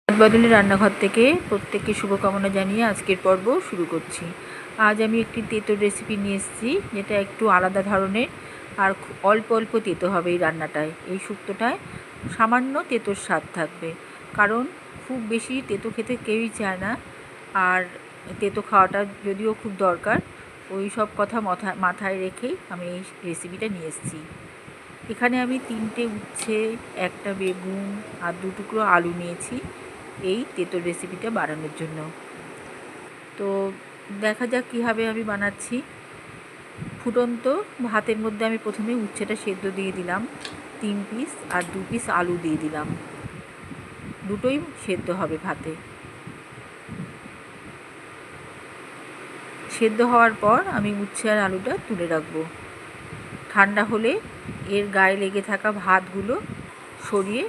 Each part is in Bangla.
হাত বদলে রান্নাঘর থেকে প্রত্যেককে শুভকামনা জানিয়ে আজকের পর্ব শুরু করছি। আজ আমি একটি তেঁতোর রেসিপি নিয়ে এসেছি, যেটা একটু আলাদা ধরনের আর অল্প অল্প তেঁতো হবে এই রান্নাটায়। এই শুক্তোটায় সামান্য তেঁতোর স্বাদ থাকবে, কারণ খুব বেশি তেঁতো খেতে কেউই চায় না। আর তেঁতো খাওয়াটা যদিও খুব দরকার, ওই সব কথা মাথায় রেখেই আমি এই রেসিপিটা নিয়ে এসেছি। এখানে আমি 3টে উচ্ছে, একটা বেগুন আর 2 টুকরো আলু নিয়েছি এই তেঁতোর রেসিপিটা বানানোর জন্য। তো দেখা যাক কীভাবে আমি বানাচ্ছি। ফুটন্ত ভাতের মধ্যে আমি প্রথমে উচ্ছেটা সেদ্ধ দিয়ে দিলাম 3 পিস, আর 2 পিস আলু দিয়ে দিলাম। দুটোই সেদ্ধ হবে ভাতে। সেদ্ধ হওয়ার পর আমি উচ্ছে আর আলুটা তুলে রাখবো। ঠান্ডা হলে এর গায়ে লেগে থাকা ভাতগুলো সরিয়ে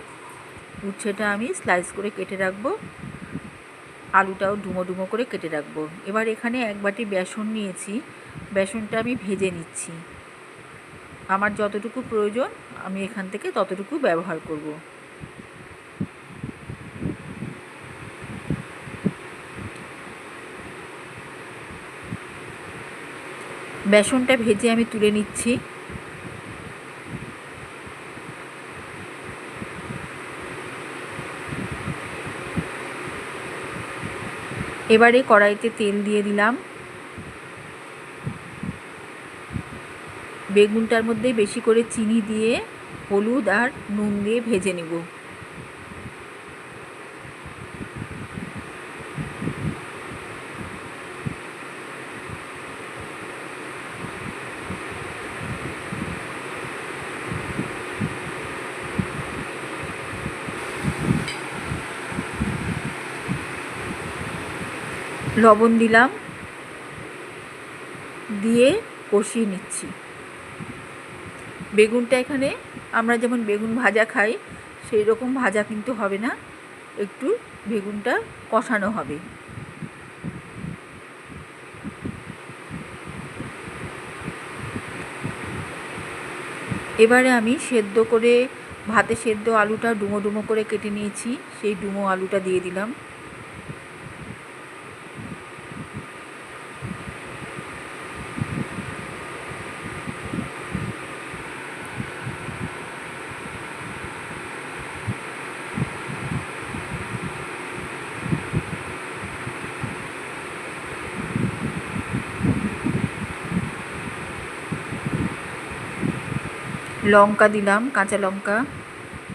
উচ্ছেটা আমি স্লাইস করে কেটে রাখবো, আলুটাও ডুমো ডুমো করে কেটে রাখবো। এবার এখানে 1 বাটি বেসন নিয়েছি, বেসনটা আমি ভেজে নিচ্ছি। আমার যতটুকু প্রয়োজন আমি এখান থেকে ততটুকু ব্যবহার করব। বেসনটা ভেজে আমি তুলে নিচ্ছি। এবারে কড়াইতে তেল দিয়ে দিলাম। বেগুনটার মধ্যে বেশি করে চিনি দিয়ে হলুদ আর নুন দিয়ে ভেজে নেব। লবণ দিলাম, দিয়ে কষিয়ে নিচ্ছি। বেগুনটা এখানে আমরা যেমন বেগুন ভাজা খাই সেই রকম ভাজা কিন্তু হবে না, একটু বেগুনটা কষানো হবে। এবারে আমি সেদ্ধ করে ভাতে সেদ্ধ আলুটা ডুমো ডুমো করে কেটে নিয়েছি, সেই ডুমো আলুটা দিয়ে দিলাম। লঙ্কা দিলাম, কাঁচা লঙ্কা,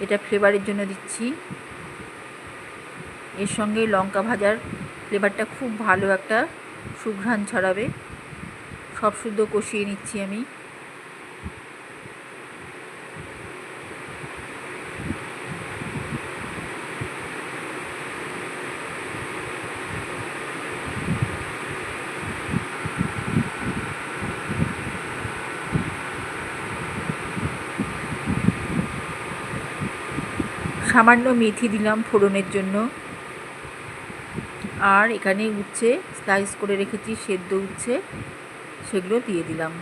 এটা ফ্লেভারের জন্য দিচ্ছি। এর সঙ্গে লঙ্কা ভাজার ফ্লেভারটা খুব ভালো একটা সুঘ্রাণ ছড়াবে। সব শুদ্ধ কষিয়ে নিচ্ছি আমি। সামান্য মেথি দিলাম ফোড়নের জন্য। আর এখানে উচ্ছে স্লাইস করে রেখেছি, সেদ্ধ উচ্ছে, সেগুলো দিয়ে দিলাম।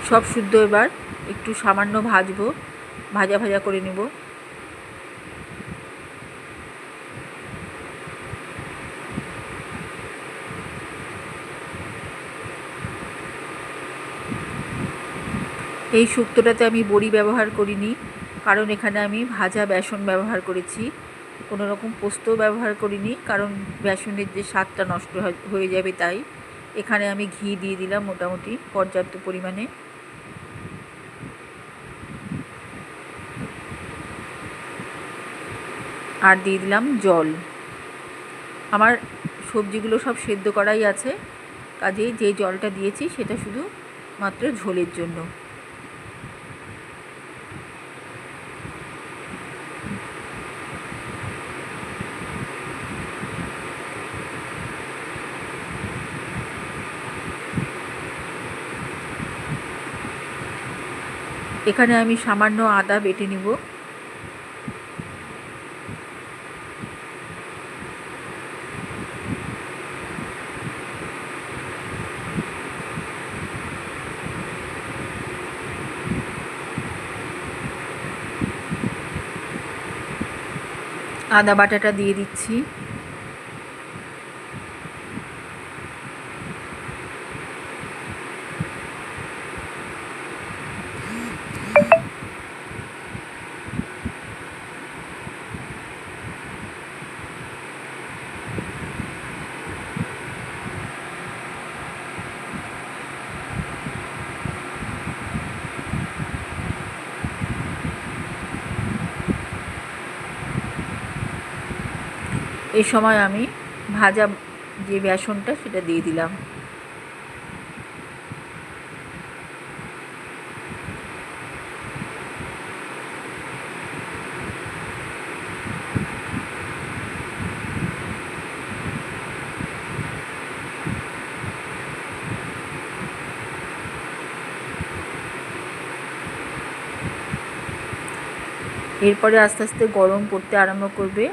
সব শুদ্ধ এবার একটু সামান্য ভাজবো, ভাজা ভাজা করে নেব। এই শুক্তোটাতে আমি বড়ি ব্যবহার করিনি, কারণ এখানে আমি ভাজা বেসন ব্যবহার করেছি। কোনো রকম পোস্তও ব্যবহার করিনি, কারণ বেসনের যে স্বাদটা নষ্ট হয়ে যাবে তাই। এখানে আমি ঘি দিয়ে দিলাম মোটামুটি পর্যাপ্ত পরিমাণে। আর দিয়ে দিলাম জল। আমার সবজিগুলো সব সেদ্ধ করাই আছে, কাজেই যে জলটা দিয়েছি সেটা শুধু মাত্র ঝোলের জন্য। এখানে আমি সামান্য আদা বেটে নিব। আদা বাটাটা দিয়ে দিচ্ছি। এই সময় আমি ভাজা যে বেসনটা সেটা দিয়ে দিলাম। এরপরে আস্তে আস্তে গরম পড়তে আরম্ভ করবে।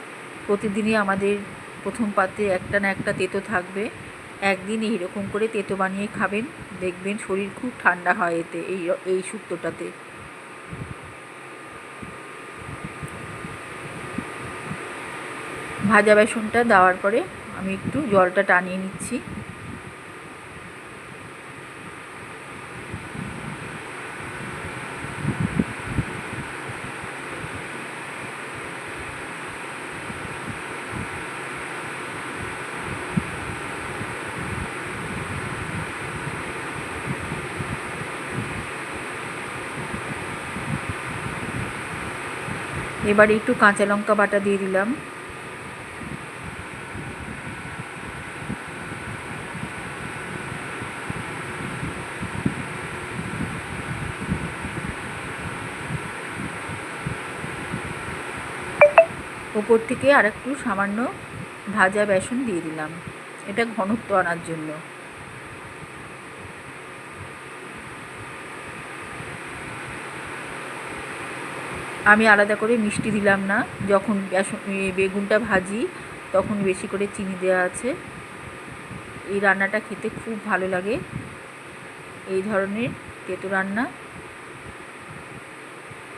প্রতিদিনই আমাদের প্রথম পাতে একটা না একটা তেতো থাকবে। একদিন এইরকম করে তেতো বানিয়ে খাবেন, দেখবেন শরীর খুব ঠান্ডা হয় এতে, এই শুক্তোটাতে। ভাজা বেসনটা দেওয়ার পরে আমি একটু জলটা টানিয়ে নিচ্ছি। এবারে একটু কাঁচা লঙ্কা বাটা দিয়ে দিলাম। ওপর থেকে আর একটু সামান্য ভাজা বেসন দিয়ে দিলাম, এটা ঘনত্ব আনার জন্য। আমি আলাদা করে মিষ্টি দিলাম না, যখন বেগুনটা ভাজি তখন বেশি করে চিনি দেওয়া আছে। এই রান্নাটা খেতে খুব ভালো লাগে। এই ধরনের তেঁতো রান্না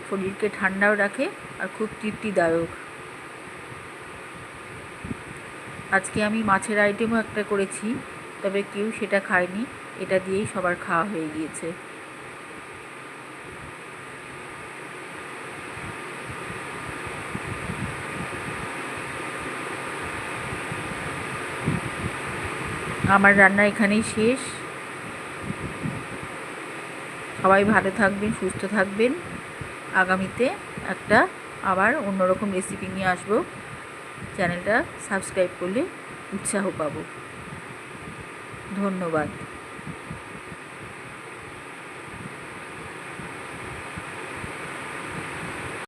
শরীরকে ঠান্ডাও রাখে আর খুব তৃপ্তিদায়ক। আজকে আমি মাছের আইটেমও একটা করেছি, তবে কেউ সেটা খায়নি, এটা দিয়েই সবার খাওয়া হয়ে গিয়েছে। আমার রান্না এখানেই শেষ। সবাই ভালো থাকবেন, সুস্থ থাকবেন। আগামীতে একটা আবার অন্যরকম রেসিপি নিয়ে আসবো। চ্যানেলটা সাবস্ক্রাইব করলে উৎসাহ পাবো। ধন্যবাদ।